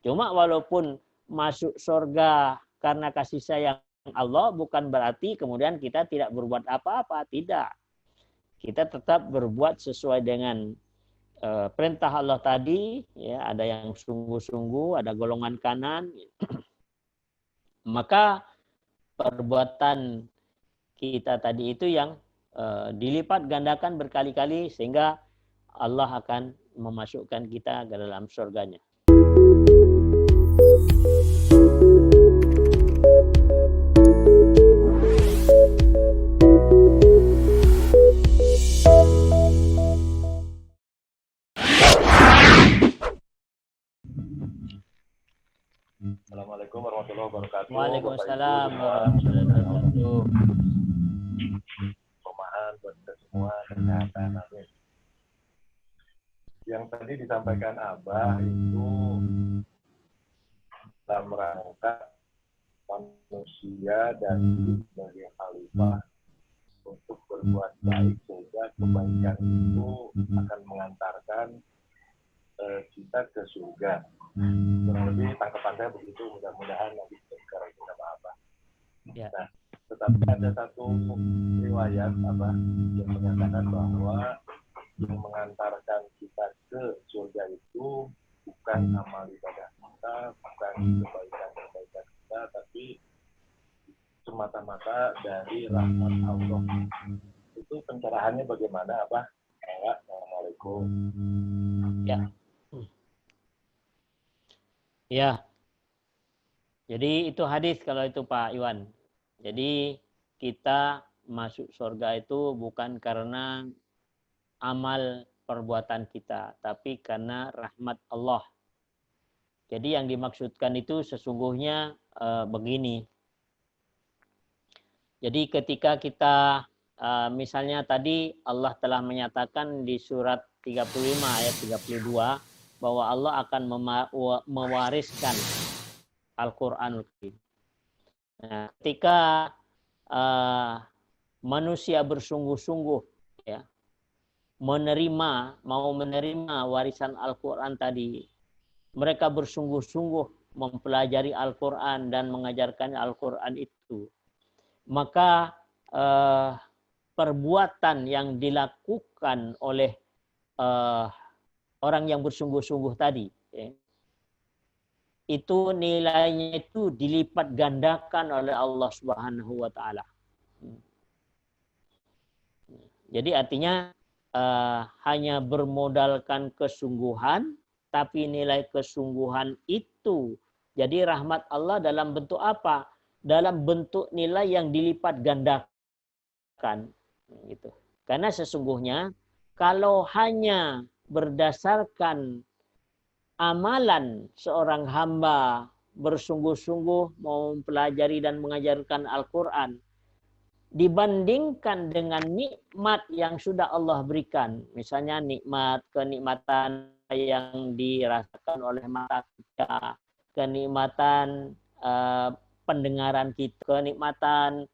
Cuma walaupun masuk surga karena kasih sayang Allah, bukan berarti kemudian kita tidak berbuat apa-apa. Tidak. Kita tetap berbuat sesuai dengan perintah Allah tadi. Ya, ada yang sungguh-sungguh, ada golongan kanan. Maka perbuatan kita tadi itu yang dilipat gandakan berkali-kali sehingga Allah akan memasukkan kita ke dalam surganya. Assalamualaikum warahmatullahi wabarakatuh. Waalaikumsalam warahmatullahi wabarakatuh. Pemahaman buat kita semua, kesehatan, amin. Yang tadi disampaikan Abah itu dalam rangka manusia dan sebagai khalifah untuk berbuat baik sehingga kebaikan itu akan mengantarkan kita ke surga. Kurang lebih tanggapan saya begitu, mudah-mudahan nanti sekarang kita Abah. Ya. Nah, tetapi ada satu riwayat Abah yang menyatakan bahwa yang mengantarkan kita ke surga itu bukan amal ibadah kita, bukan kebaikan-kebaikan kita, tapi semata-mata dari rahmat Allah. Itu pencerahannya bagaimana, Abah? Assalamualaikum. Ya. Ya. Jadi itu hadis kalau itu Pak Iwan. Jadi kita masuk surga itu bukan karena amal perbuatan kita, tapi karena rahmat Allah. Jadi yang dimaksudkan itu sesungguhnya begini. Jadi ketika kita misalnya tadi Allah telah menyatakan di surat 35 ayat 32 bahwa Allah akan mewariskan Al-Qur'anul Karim. Nah, ketika manusia bersungguh-sungguh ya mau menerima warisan Al-Qur'an tadi, mereka bersungguh-sungguh mempelajari Al-Qur'an dan mengajarkan Al-Qur'an itu, maka perbuatan yang dilakukan oleh orang yang bersungguh-sungguh tadi, ya, itu nilainya itu dilipat gandakan oleh Allah Subhanahu wa taala. Jadi artinya hanya bermodalkan kesungguhan, tapi nilai kesungguhan itu jadi rahmat Allah dalam bentuk apa? Dalam bentuk nilai yang dilipat gandakan, gitu. Karena sesungguhnya kalau hanya berdasarkan amalan seorang hamba bersungguh-sungguh mau mempelajari dan mengajarkan Al-Quran, dibandingkan dengan nikmat yang sudah Allah berikan, misalnya kenikmatan yang dirasakan oleh mata kita, kenikmatan pendengaran kita, kenikmatan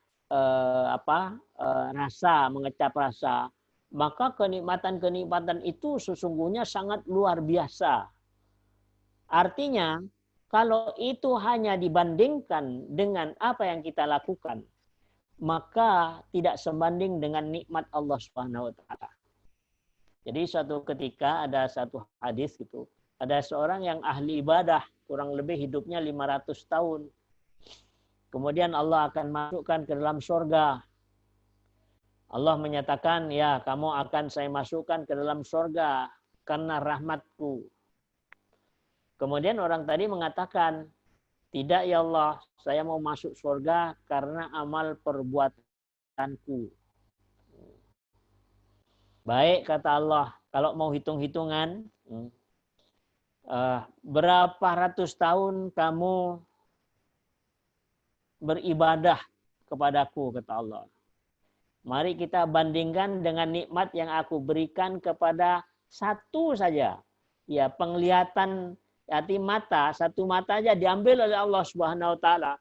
rasa, mengecap rasa, maka kenikmatan-kenikmatan itu sesungguhnya sangat luar biasa. Artinya, kalau itu hanya dibandingkan dengan apa yang kita lakukan, maka tidak sebanding dengan nikmat Allah Subhanahu wa taala. Jadi suatu ketika ada satu hadis gitu, ada seorang yang ahli ibadah, kurang lebih hidupnya 500 tahun. Kemudian Allah akan masukkan ke dalam surga. Allah menyatakan, ya kamu akan saya masukkan ke dalam surga karena rahmatku. Kemudian orang tadi mengatakan, tidak ya Allah, saya mau masuk surga karena amal perbuatanku. Baik kata Allah, kalau mau hitung-hitungan, berapa ratus tahun kamu beribadah kepadaku, kata Allah. Mari kita bandingkan dengan nikmat yang aku berikan kepada satu saja. Ya, penglihatan hati mata, satu mata aja diambil oleh Allah Subhanahu wa taala.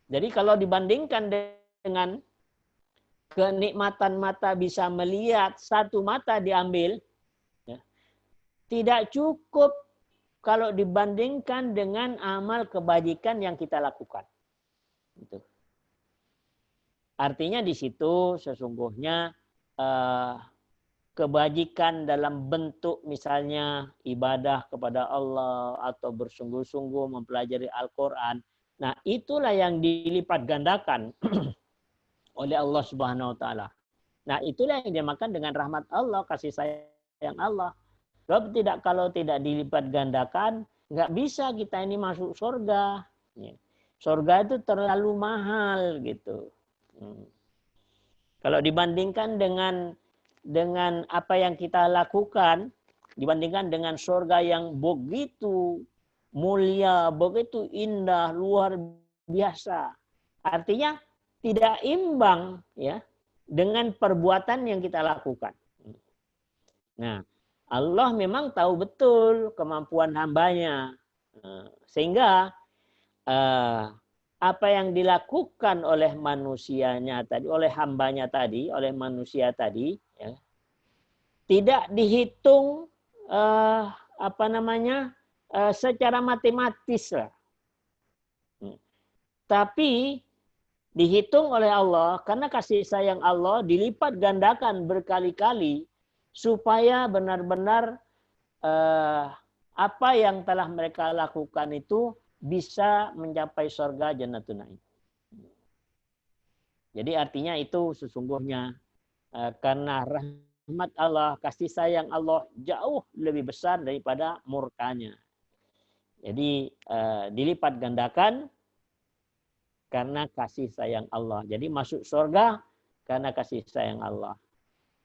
Jadi kalau dibandingkan dengan kenikmatan mata bisa melihat, satu mata diambil, ya, tidak cukup kalau dibandingkan dengan amal kebajikan yang kita lakukan. Gitu. Artinya di situ sesungguhnya kebajikan dalam bentuk misalnya ibadah kepada Allah atau bersungguh-sungguh mempelajari Al-Quran. Nah, itulah yang dilipat gandakan oleh Allah Subhanahu wa taala. Nah, itulah yang dimakan dengan rahmat Allah, kasih sayang Allah. Sebab kalau tidak dilipat gandakan, nggak bisa kita ini masuk surga. Surga itu terlalu mahal gitu. Kalau dibandingkan dengan apa yang kita lakukan, dibandingkan dengan surga yang begitu mulia, begitu indah, luar biasa. Artinya tidak imbang ya dengan perbuatan yang kita lakukan. Nah, Allah memang tahu betul kemampuan hambanya. Sehingga apa yang dilakukan oleh manusianya tadi, oleh hambanya tadi, oleh manusia tadi, ya, tidak dihitung secara matematis lah. Tapi dihitung oleh Allah karena kasih sayang Allah dilipat gandakan berkali-kali supaya benar-benar apa yang telah mereka lakukan itu bisa mencapai surga Jannatun Naim. Jadi artinya itu sesungguhnya karena rahmat Allah, kasih sayang Allah jauh lebih besar daripada murkanya. Jadi dilipat gandakan karena kasih sayang Allah. Jadi masuk surga karena kasih sayang Allah.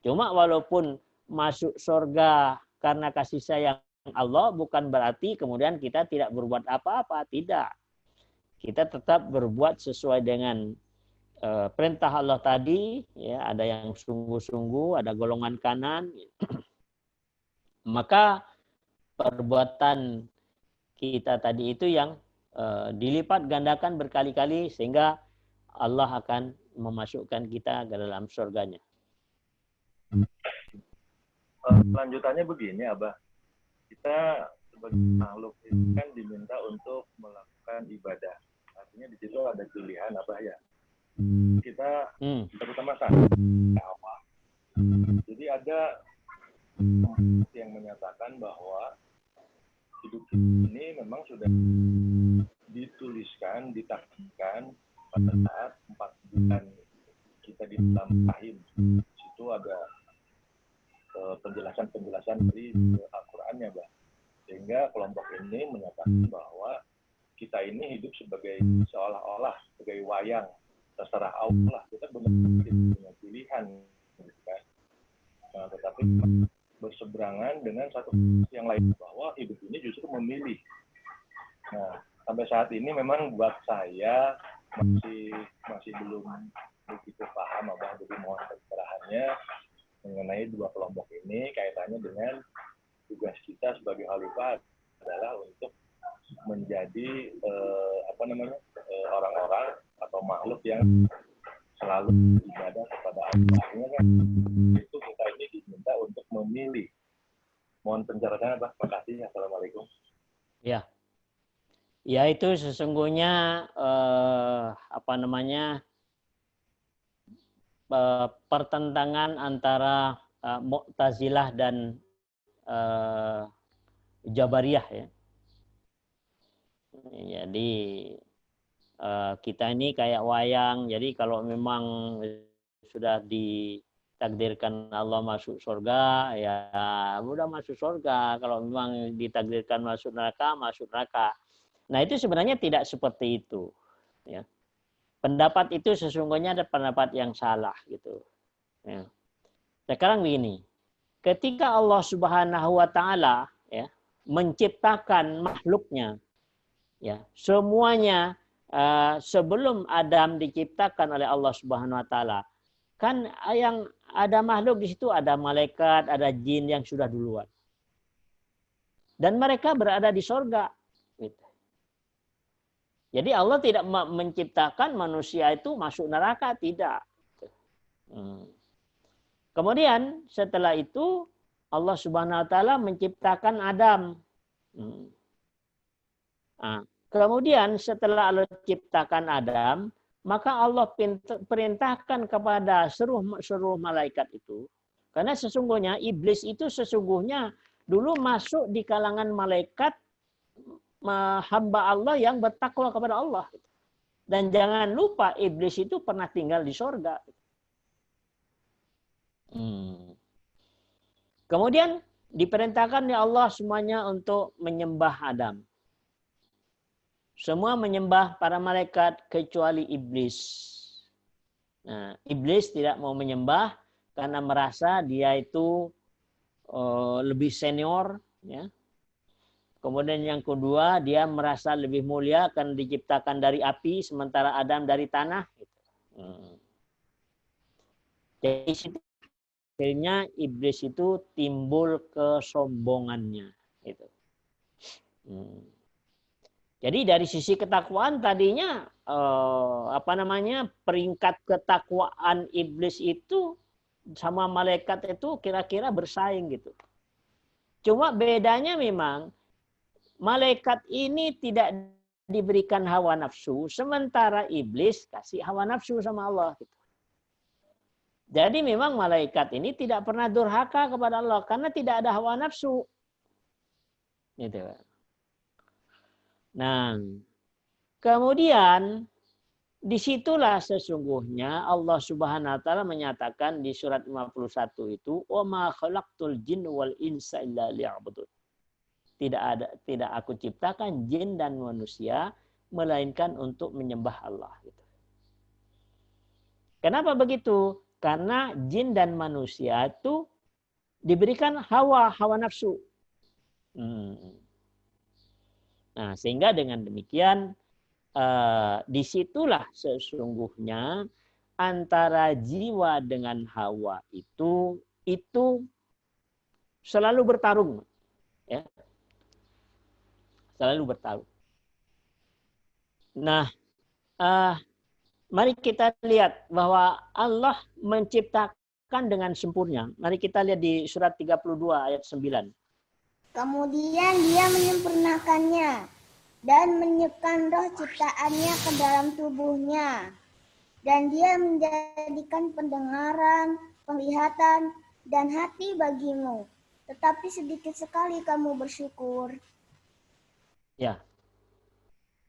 Cuma walaupun masuk surga karena kasih sayang Allah bukan berarti kemudian kita tidak berbuat apa-apa, tidak. Kita tetap berbuat sesuai dengan perintah Allah tadi, ya, ada yang sungguh-sungguh, ada golongan kanan. Maka perbuatan kita tadi itu yang dilipat gandakan berkali-kali sehingga Allah akan memasukkan kita ke dalam surganya. Lanjutannya begini, Abah. Kita sebagai makhluk itu kan diminta untuk melakukan ibadah. Artinya di situ ada pilihan, Abah ya. Kita terutama saat awal. Jadi ada yang menyatakan bahwa hidup ini memang sudah dituliskan, ditakdirkan pada saat 4 bulan kita di dalam rahim. Di situ ada penjelasan-penjelasan dari Al-Qurannya, Bah. Sehingga kelompok ini menyatakan bahwa kita ini hidup sebagai seolah-olah sebagai wayang, terserah Allah. Kita benar-benar punya pilihan, gitu kan? Nah, tetapi berseberangan dengan satu yang lain bahwa hidup ini justru memilih. Nah, sampai saat ini memang buat saya masih belum begitu paham, Abah, jadi mohon pencerahannya mengenai dua kelompok ini kaitannya dengan tugas kita sebagai khalifah adalah untuk menjadi orang-orang atau makhluk yang selalu beribadah kepada Allah. Artinya kan itu kita ini diminta untuk memilih. Mohon penjelasannya, Pak. Terima kasih. Assalamualaikum. Ya. Ya, itu sesungguhnya pertentangan antara Mu'tazilah dan Jabariyah ya. Jadi kita ini kayak wayang. Jadi kalau memang sudah ditakdirkan Allah masuk surga, ya udah masuk surga. Kalau memang ditakdirkan masuk neraka, masuk neraka. Nah, itu sebenarnya tidak seperti itu, ya. Pendapat itu sesungguhnya ada pendapat yang salah gitu. Ya. Sekarang begini, ketika Allah Subhanahu wa taala ya menciptakan makhluknya, ya, semuanya sebelum Adam diciptakan oleh Allah Subhanahu wa taala, kan yang ada makhluk di situ ada malaikat, ada jin yang sudah duluan. Dan mereka berada di surga. Gitu. Jadi Allah tidak menciptakan manusia itu masuk neraka, tidak. Kemudian setelah itu Allah Subhanahu wa taala menciptakan Adam. Nah, kemudian setelah Allah ciptakan Adam, maka Allah perintahkan kepada seluruh malaikat itu. Karena sesungguhnya iblis itu sesungguhnya dulu masuk di kalangan malaikat hamba Allah yang bertakwa kepada Allah. Dan jangan lupa iblis itu pernah tinggal di sorga. Kemudian diperintahkan oleh Allah semuanya untuk menyembah Adam. Semua menyembah para malaikat kecuali iblis. Nah, iblis tidak mau menyembah karena merasa dia itu lebih senior. Ya. Kemudian yang kedua, dia merasa lebih mulia karena diciptakan dari api, sementara Adam dari tanah. Jadi akhirnya iblis itu timbul kesombongannya. Gitu. Jadi dari sisi ketakwaan tadinya peringkat ketakwaan iblis itu sama malaikat itu kira-kira bersaing gitu. Cuma bedanya memang malaikat ini tidak diberikan hawa nafsu, sementara iblis kasih hawa nafsu sama Allah. Gitu. Jadi memang malaikat ini tidak pernah durhaka kepada Allah karena tidak ada hawa nafsu. Gitu. Nah, kemudian disitulah sesungguhnya Allah Subhanahu Wa Taala menyatakan di surat 51 itu, "Wa ma khalaqtul jinna wal insa illa liya'budun." Tidak aku ciptakan jin dan manusia melainkan untuk menyembah Allah. Gitu. Kenapa begitu? Karena jin dan manusia itu diberikan hawa nafsu. Nah, sehingga dengan demikian disitulah sesungguhnya antara jiwa dengan hawa itu selalu bertarung, ya. Selalu bertarung. Nah, mari kita lihat bahwa Allah menciptakan dengan sempurna. Mari kita lihat di surat 32 ayat 9. Kemudian dia menyempurnakannya dan menyekam roh ciptaannya ke dalam tubuhnya. Dan dia menjadikan pendengaran, penglihatan, dan hati bagimu. Tetapi sedikit sekali kamu bersyukur. Ya.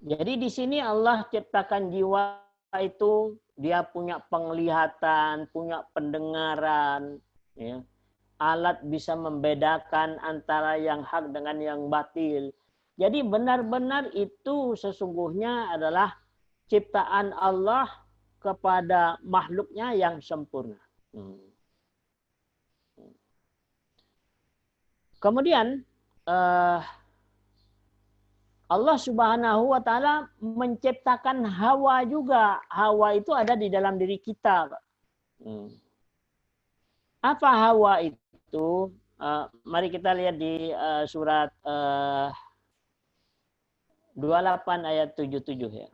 Jadi di sini Allah ciptakan jiwa itu dia punya penglihatan, punya pendengaran, ya. Alat bisa membedakan antara yang hak dengan yang batil. Jadi benar-benar itu sesungguhnya adalah ciptaan Allah kepada makhluknya yang sempurna. Kemudian Allah Subhanahu Wa Taala menciptakan hawa juga. Hawa itu ada di dalam diri kita. Apa hawa itu? Mari kita lihat di surat 28 ayat 77 ya.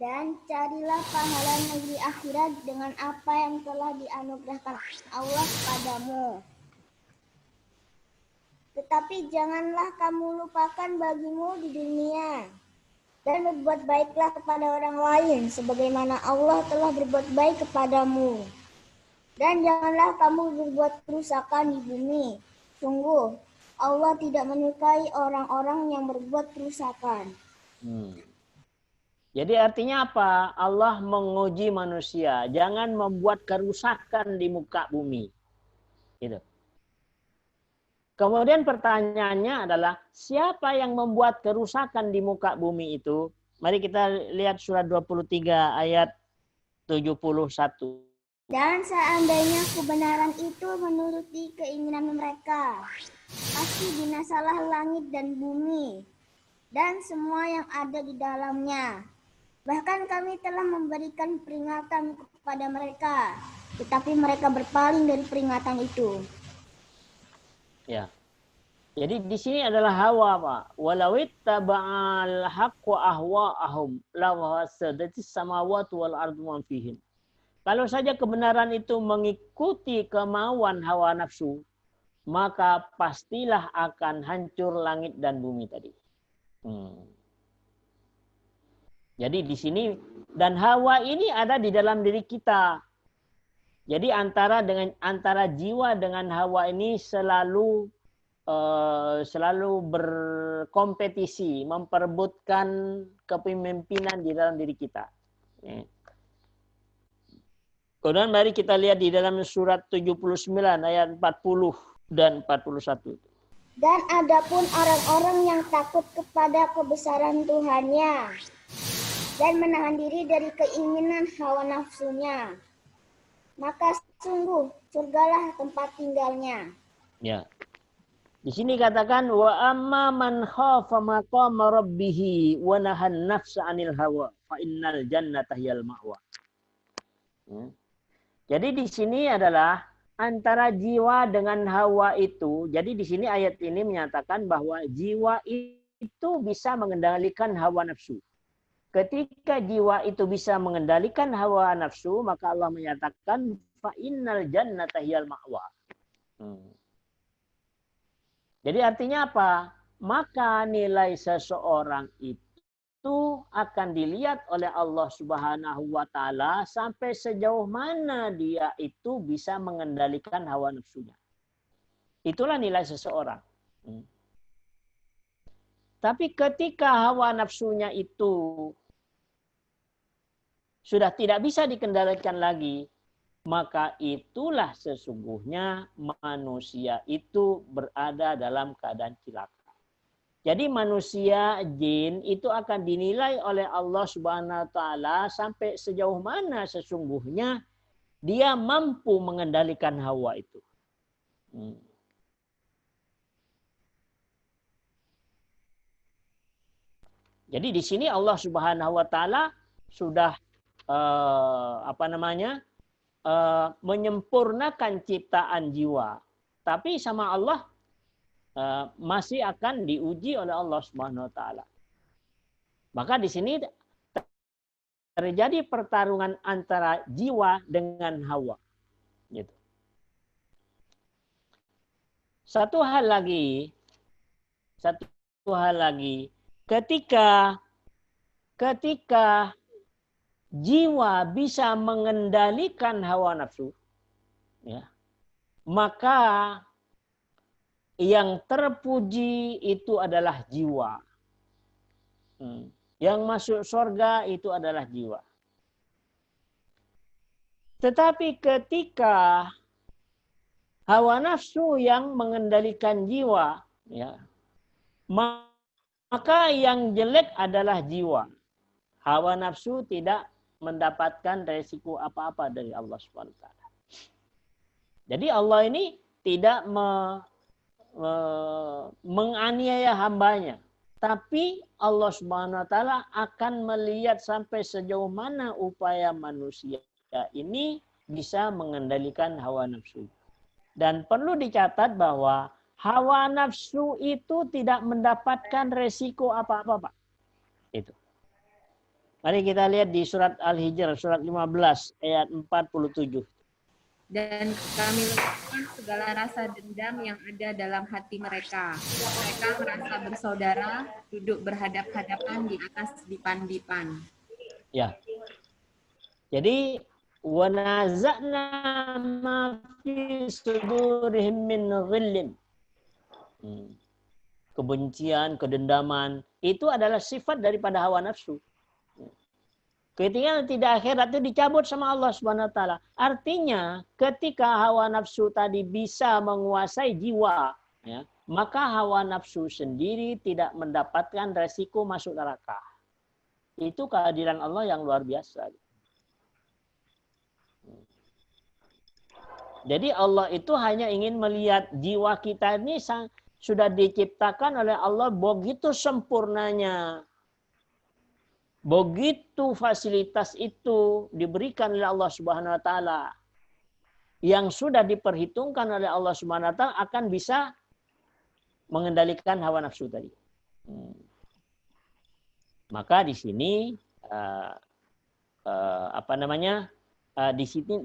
Dan carilah pahala negeri akhirat dengan apa yang telah dianugerahkan Allah kepadamu. Tetapi janganlah kamu lupakan bagimu di dunia. Dan berbuat baiklah kepada orang lain sebagaimana Allah telah berbuat baik kepadamu. Dan janganlah kamu berbuat kerusakan di bumi. Sungguh, Allah tidak menyukai orang-orang yang berbuat kerusakan. Jadi artinya apa? Allah menguji manusia. Jangan membuat kerusakan di muka bumi. Gitu. Kemudian pertanyaannya adalah, siapa yang membuat kerusakan di muka bumi itu? Mari kita lihat surat 23 ayat 71. Dan seandainya kebenaran itu menuruti keinginan mereka, pasti binasalah langit dan bumi, dan semua yang ada di dalamnya. Bahkan kami telah memberikan peringatan kepada mereka, tetapi mereka berpaling dari peringatan itu. Ya. Jadi di sini adalah hawa, Pak. Walawit taba'al haqqu ahwa'ahum lawasadatis samawati wal ardu man fihin. Kalau saja kebenaran itu mengikuti kemauan hawa nafsu, maka pastilah akan hancur langit dan bumi tadi. Jadi di sini dan hawa ini ada di dalam diri kita. Jadi antara jiwa dengan hawa ini selalu berkompetisi, memperebutkan kepemimpinan di dalam diri kita. Kemudian mari kita lihat di dalam surat 79 ayat 40 dan 41. Dan adapun orang-orang yang takut kepada kebesaran Tuhannya dan menahan diri dari keinginan hawa nafsunya, maka sungguh surgalah tempat tinggalnya. Ya. Di sini katakan wa amma man khafa maqama rabbih wa nahan nafsa 'anil hawa fa innal jannata hiyal ma'wa. Jadi di sini adalah antara jiwa dengan hawa itu. Jadi di sini ayat ini menyatakan bahwa jiwa itu bisa mengendalikan hawa nafsu. Ketika jiwa itu bisa mengendalikan hawa nafsu, maka Allah menyatakan fa innal jannata hiyal ma'wa. Jadi artinya apa? Maka nilai seseorang itu akan dilihat oleh Allah Subhanahu wa taala sampai sejauh mana dia itu bisa mengendalikan hawa nafsunya. Itulah nilai seseorang. Tapi ketika hawa nafsunya itu sudah tidak bisa dikendalikan lagi, maka itulah sesungguhnya manusia itu berada dalam keadaan celaka. Jadi manusia, jin itu akan dinilai oleh Allah Subhanahu wa taala sampai sejauh mana sesungguhnya dia mampu mengendalikan hawa itu. Jadi di sini Allah Subhanahu wa taala sudah menyempurnakan ciptaan jiwa. Tapi sama Allah masih akan diuji oleh Allah Subhanahu wa taala. Maka di sini terjadi pertarungan antara jiwa dengan hawa. Gitu. Satu hal lagi, ketika jiwa bisa mengendalikan hawa nafsu, ya, maka yang terpuji itu adalah jiwa. Yang masuk surga itu adalah jiwa. Tetapi ketika hawa nafsu yang mengendalikan jiwa, ya, maka yang jelek adalah jiwa. Hawa nafsu tidak mendapatkan resiko apa-apa dari Allah SWT. Jadi Allah ini tidak menganiaya hambanya. Tapi Allah Subhanahu wa taala akan melihat sampai sejauh mana upaya manusia ini bisa mengendalikan hawa nafsu. Dan perlu dicatat bahwa hawa nafsu itu tidak mendapatkan resiko apa-apa, Pak. Itu. Mari kita lihat di surat Al-Hijr, surat 15 ayat 47. Dan kami lepaskan segala rasa dendam yang ada dalam hati mereka. Mereka merasa bersaudara, duduk berhadap-hadapan di atas dipan-dipan. Ya. Jadi wa naza'na ma fi sudurihim min ghillin. Kebencian, kedendaman itu adalah sifat daripada hawa nafsu. Ketika nanti di akhirat itu dicabut sama Allah Subhanahu wa taala. Artinya ketika hawa nafsu tadi bisa menguasai jiwa, ya, maka hawa nafsu sendiri tidak mendapatkan resiko masuk neraka. Itu kehadiran Allah yang luar biasa. Jadi Allah itu hanya ingin melihat jiwa kita ini sudah diciptakan oleh Allah begitu sempurnanya. Begitu fasilitas itu diberikan oleh Allah Subhanahu wa taala. Yang sudah diperhitungkan oleh Allah Subhanahu wa taala akan bisa mengendalikan hawa nafsu tadi. Maka di sini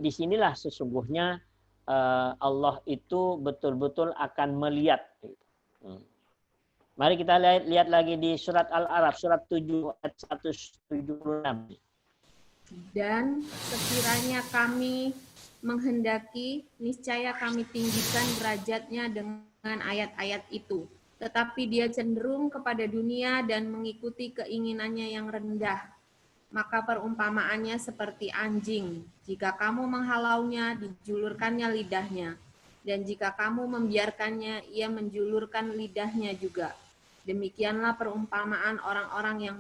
disinilah sesungguhnya Allah itu betul-betul akan melihat. Mari kita lihat lagi di surat Al-A'raf, surat 7 ayat 176. Dan sekiranya kami menghendaki, niscaya kami tinggikan derajatnya dengan ayat-ayat itu. Tetapi dia cenderung kepada dunia dan mengikuti keinginannya yang rendah. Maka perumpamaannya seperti anjing. Jika kamu menghalaunya, dijulurkannya lidahnya. Dan jika kamu membiarkannya, ia menjulurkan lidahnya juga. Demikianlah perumpamaan orang-orang yang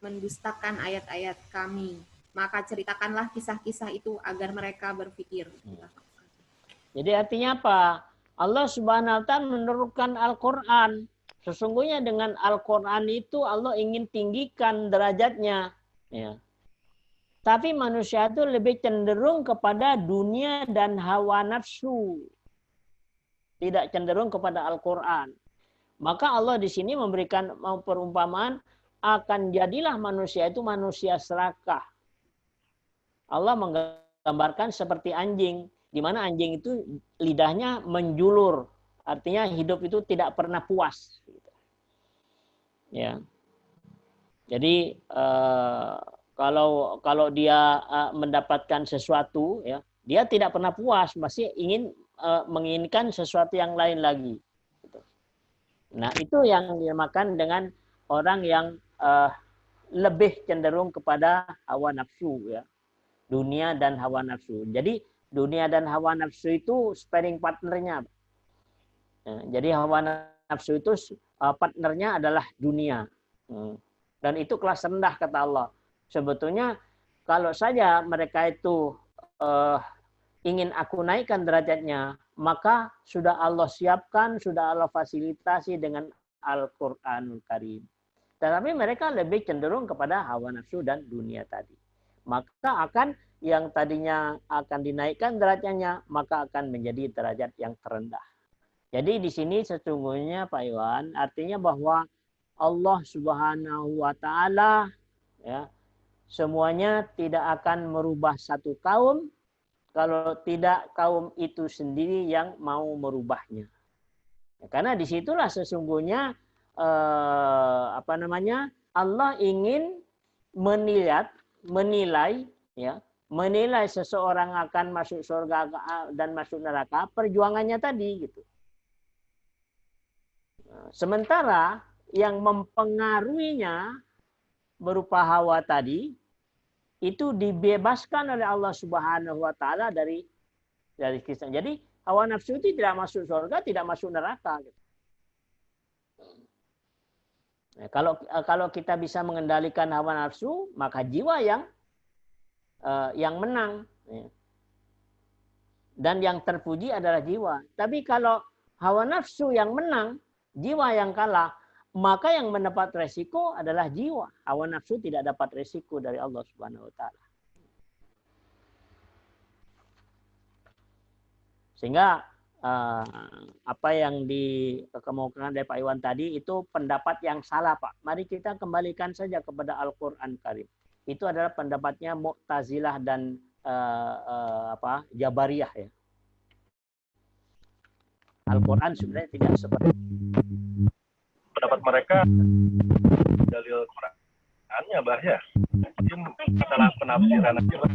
mendustakan ayat-ayat kami. Maka ceritakanlah kisah-kisah itu agar mereka berpikir. Jadi artinya apa? Allah Subhanahu wa taala menurunkan Al-Qur'an. Sesungguhnya dengan Al-Qur'an itu Allah ingin tinggikan derajatnya, ya. Tapi manusia itu lebih cenderung kepada dunia dan hawa nafsu. Tidak cenderung kepada Al-Qur'an. Maka Allah di sini memberikan perumpamaan, akan jadilah manusia itu manusia serakah. Allah menggambarkan seperti anjing, di mana anjing itu lidahnya menjulur, artinya hidup itu tidak pernah puas. Ya, jadi kalau dia mendapatkan sesuatu, ya, dia tidak pernah puas, masih ingin menginginkan sesuatu yang lain lagi. Nah, itu yang dinamakan dengan orang yang lebih cenderung kepada hawa nafsu, ya. Dunia dan hawa nafsu. Jadi dunia dan hawa nafsu itu sparring partnernya. Jadi hawa nafsu itu partnernya adalah dunia. Dan itu kelas rendah kata Allah. Sebetulnya kalau saja mereka itu ingin aku naikkan derajatnya, maka sudah Allah siapkan, sudah Allah fasilitasi dengan Al-Qur'anul Karim. Tetapi mereka lebih cenderung kepada hawa nafsu dan dunia tadi. Maka akan yang tadinya akan dinaikkan derajatnya, maka akan menjadi derajat yang terendah. Jadi di sini sesungguhnya Pak Iwan, artinya bahwa Allah Subhanahu wa taala, ya, semuanya tidak akan merubah satu kaum kalau tidak kaum itu sendiri yang mau merubahnya. Ya, karena disitulah sesungguhnya Allah ingin menilai seseorang akan masuk surga dan masuk neraka perjuangannya tadi gitu. Sementara yang mempengaruhinya berupa hawa tadi itu dibebaskan oleh Allah Subhanahu wa taala dari kisah. Jadi hawa nafsu itu tidak masuk surga, tidak masuk neraka gitu. Nah, kalau kita bisa mengendalikan hawa nafsu, maka jiwa yang menang. Dan yang terpuji adalah jiwa. Tapi kalau hawa nafsu yang menang, jiwa yang kalah, maka yang mendapat resiko adalah jiwa. Hawa nafsu tidak dapat resiko dari Allah Subhanahu wa taala. Sehingga apa yang dikemukakan dari Pak Iwan tadi itu pendapat yang salah, Pak. Mari kita kembalikan saja kepada Al-Qur'an Karim. Itu adalah pendapatnya Mu'tazilah dan Jabariyah, ya. Al-Qur'an sebenarnya tidak seperti pendapat mereka dalil Qur'annya, Bah, ya. Mungkin masalah penafsiran aja, Bah.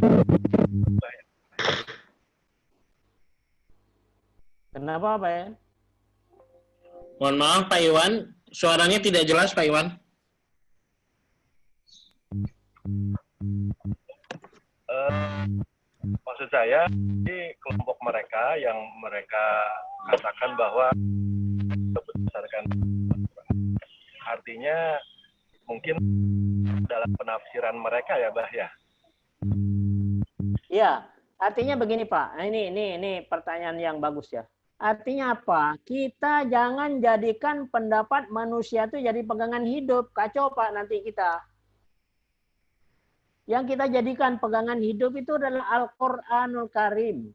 Kenapa, Pak Iwan? Mohon maaf Pak Iwan, suaranya tidak jelas Pak Iwan. Maksud saya, di kelompok mereka yang mereka katakan bahwa berdasarkan artinya mungkin dalam penafsiran mereka, ya, Bah, ya. Iya, artinya begini Pak. Ini pertanyaan yang bagus, ya. Artinya apa? Kita jangan jadikan pendapat manusia itu jadi pegangan hidup. Kacau Pak nanti kita. Yang kita jadikan pegangan hidup itu adalah Al-Qur'anul Karim.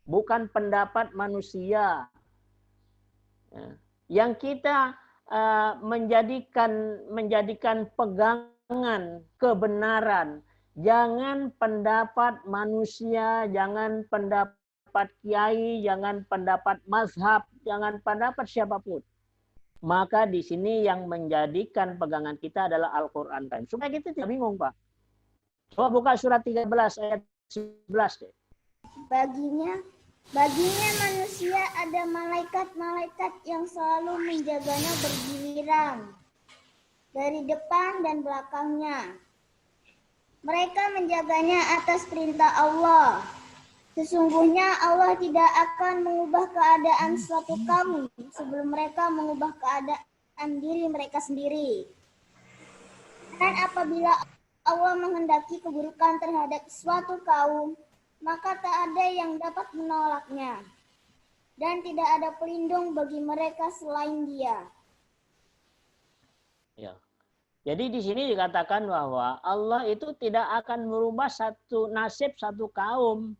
Bukan pendapat manusia. Yang kita menjadikan pegangan kebenaran. Jangan pendapat manusia, jangan pendapat kiai, jangan pendapat mazhab, jangan pendapat siapapun. Maka di sini yang menjadikan pegangan kita adalah Al-Quran. Supaya kita tidak bingung, Pak. Coba buka surat 13 ayat 11 deh. Baginya manusia ada malaikat-malaikat yang selalu menjaganya bergiliran dari depan dan belakangnya. Mereka menjaganya atas perintah Allah. Sesungguhnya Allah tidak akan mengubah keadaan suatu kaum sebelum mereka mengubah keadaan diri mereka sendiri. Dan apabila Allah menghendaki keburukan terhadap suatu kaum, maka tak ada yang dapat menolaknya. Dan tidak ada pelindung bagi mereka selain Dia. Ya. Jadi di sini dikatakan bahwa Allah itu tidak akan merubah satu nasib satu kaum.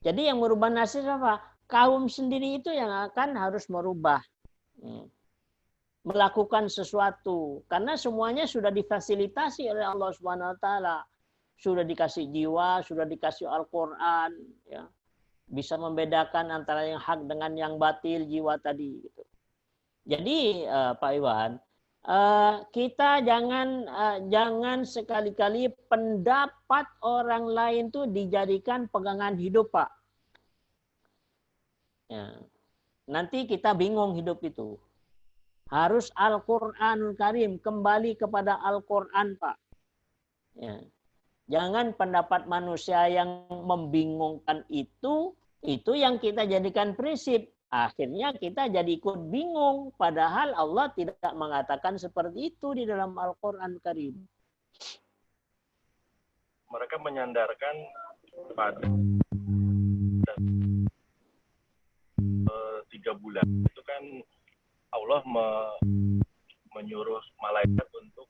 Jadi yang merubah nasib apa? Kaum sendiri itu yang akan harus merubah. Melakukan sesuatu. Karena semuanya sudah difasilitasi oleh Allah Subhanahu wa taala. Sudah dikasih jiwa, sudah dikasih Al-Qur'an, ya. Bisa membedakan antara yang hak dengan yang batil jiwa tadi gitu. Jadi Pak Iwan, kita jangan sekali-kali pendapat orang lain tuh dijadikan pegangan hidup, Pak. Ya. Nanti kita bingung hidup itu. Harus Al-Qur'anul Karim, kembali kepada Al-Qur'an, Pak. Ya. Jangan pendapat manusia yang membingungkan itu yang kita jadikan prinsip. Akhirnya kita jadi ikut bingung. Padahal Allah tidak mengatakan seperti itu di dalam Al-Quran Karim. Mereka menyandarkan pada 3 bulan. Itu kan Allah menyuruh malaikat untuk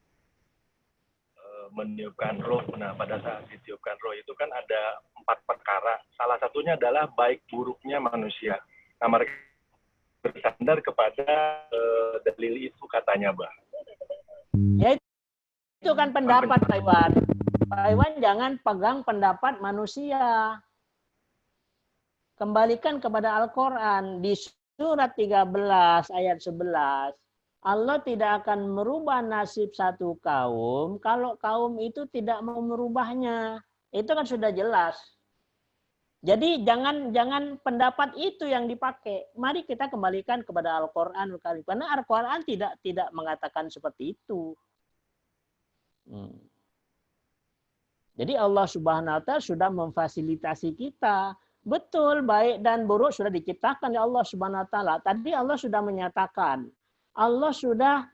meniupkan roh. Nah, pada saat ditiupkan roh itu kan ada 4 perkara. Salah satunya adalah baik buruknya manusia. Nah, mereka bersandar kepada dalil itu katanya, Bah. Ya itu kan pendapat, Pak Iwan. Pak Iwan jangan pegang pendapat manusia. Kembalikan kepada Al-Quran. Di surat 13 ayat 11. Allah tidak akan merubah nasib satu kaum kalau kaum itu tidak mau merubahnya. Itu kan sudah jelas. Jadi jangan pendapat itu yang dipakai. Mari kita kembalikan kepada Al-Quran. Karena Al-Quran tidak mengatakan seperti itu. Jadi Allah Subhanahu wa taala sudah memfasilitasi kita. Betul, baik dan buruk sudah diciptakan oleh Allah Subhanahu wa taala. Tadi Allah sudah menyatakan. Allah sudah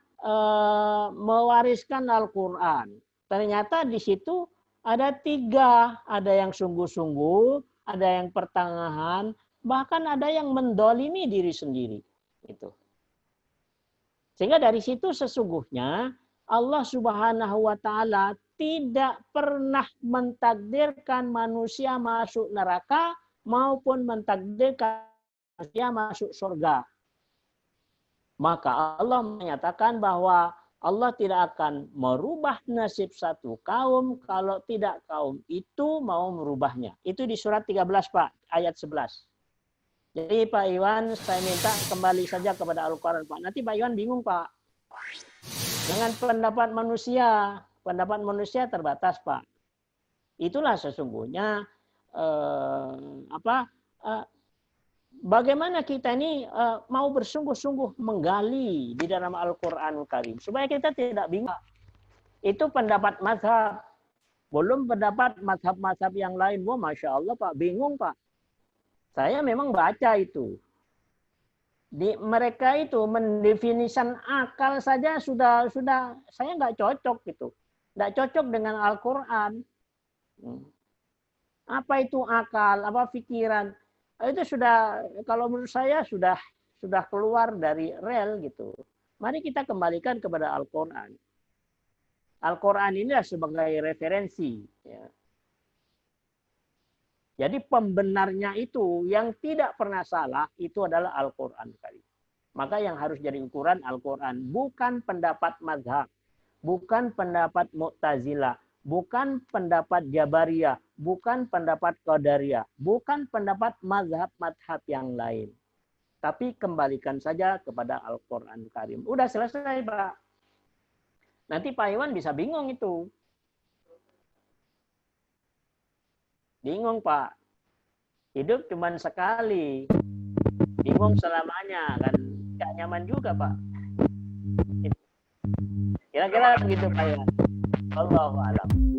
mewariskan Al-Quran. Ternyata di situ ada 3. Ada yang sungguh-sungguh, ada yang pertengahan, bahkan ada yang mendolimi diri sendiri. Gitu. Sehingga dari situ sesungguhnya Allah Subhanahu wa taala tidak pernah mentakdirkan manusia masuk neraka maupun mentakdirkan manusia masuk surga. Maka Allah menyatakan bahwa Allah tidak akan merubah nasib satu kaum kalau tidak kaum itu mau merubahnya. Itu di surat 13, Pak, ayat 11. Jadi Pak Iwan, saya minta kembali saja kepada Al-Quran, Pak. Nanti Pak Iwan bingung, Pak. Dengan pendapat manusia. Pendapat manusia terbatas, Pak. Itulah sesungguhnya bagaimana kita ini mau bersungguh-sungguh menggali di dalam Al-Quranul Karim. Supaya kita tidak bingung. Itu pendapat mazhab. Belum pendapat mazhab-mazhab yang lain. Wah, Masya Allah Pak, bingung Pak. Saya memang baca itu. Mereka itu mendefinisikan akal saja sudah saya nggak cocok gitu. Nggak cocok dengan Al-Quran. Apa itu akal, apa pikiran? Itu sudah, kalau menurut saya sudah keluar dari rel gitu. Mari kita kembalikan kepada Al-Quran. Al-Quran inilah sebagai referensi. Ya. Jadi pembenarnya itu yang tidak pernah salah itu adalah Al-Quran. Maka yang harus jadi ukuran Al-Quran. Bukan pendapat mazhab. Bukan pendapat Mu'tazilah. Bukan pendapat Jabariyah, bukan pendapat Qadariyah, bukan pendapat mazhab-mazhab yang lain. tapi kembalikan saja kepada Al-Quran Karim. Udah selesai, Pak. Nanti Pak Iwan bisa bingung itu. Bingung, Pak. Hidup cuma sekali. Bingung selamanya, kan gak nyaman juga, Pak. Kira-kira begitu, Pak Iwan. Wallahu a'lam.